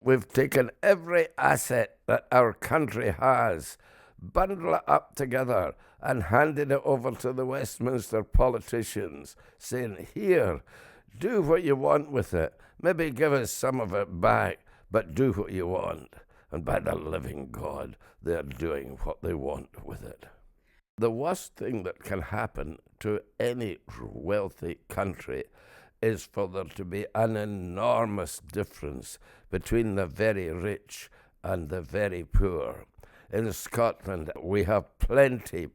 we've taken every asset that our country has, bundled it up together, and handed it over to the Westminster politicians, saying, here, do what you want with it. Maybe give us some of it back, but do what you want. And by the living God, they're doing what they want with it. The worst thing that can happen to any wealthy country is for there to be an enormous difference between the very rich and the very poor. In Scotland, we have plenty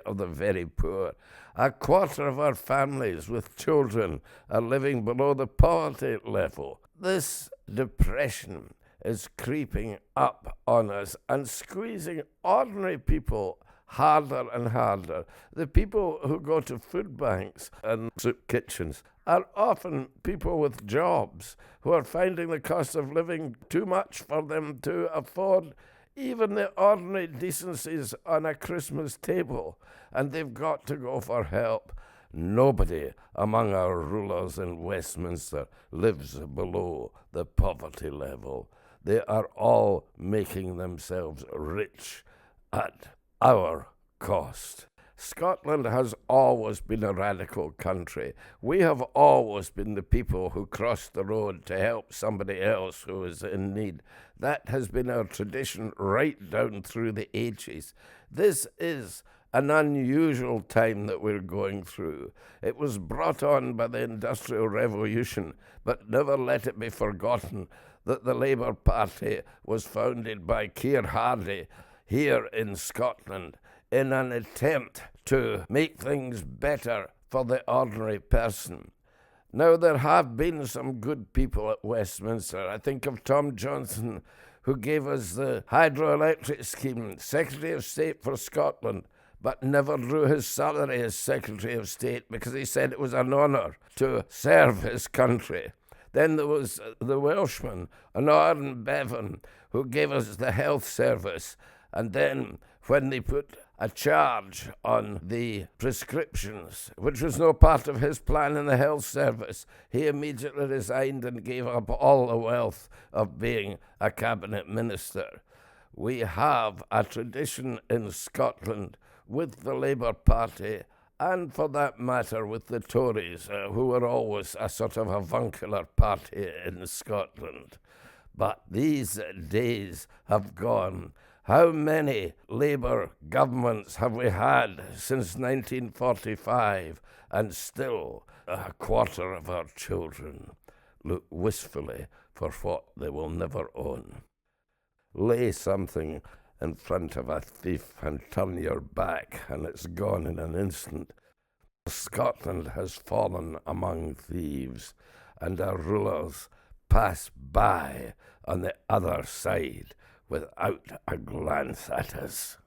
of the very poor. A quarter of our families with children are living below the poverty level. This depression is creeping up on us and squeezing ordinary people harder and harder. The people who go to food banks and soup kitchens are often people with jobs who are finding the cost of living too much for them to afford even the ordinary decencies on a Christmas table, and they've got to go for help. Nobody among our rulers in Westminster lives below the poverty level. They are all making themselves rich at our cost. Scotland has always been a radical country. We have always been the people who crossed the road to help somebody else who is in need. That has been our tradition right down through the ages. This is an unusual time that we're going through. It was brought on by the Industrial Revolution, but never let it be forgotten that the Labour Party was founded by Keir Hardie here in Scotland in an attempt to make things better for the ordinary person. Now, there have been some good people at Westminster. I think of Tom Johnson, who gave us the hydroelectric scheme, Secretary of State for Scotland, but never drew his salary as Secretary of State because he said it was an honour to serve his country. Then there was the Welshman, Aaron Bevan, who gave us the health service. And then when they put a charge on the prescriptions, which was no part of his plan in the health service, he immediately resigned and gave up all the wealth of being a cabinet minister. We have a tradition in Scotland with the Labour Party, and for that matter with the Tories, who were always a sort of avuncular party in Scotland. But these days have gone. How many Labour governments have we had since 1945, and still a quarter of our children look wistfully for what they will never own? Lay something in front of a thief and turn your back, and it's gone in an instant. Scotland has fallen among thieves, and our rulers pass by on the other side without a glance at us.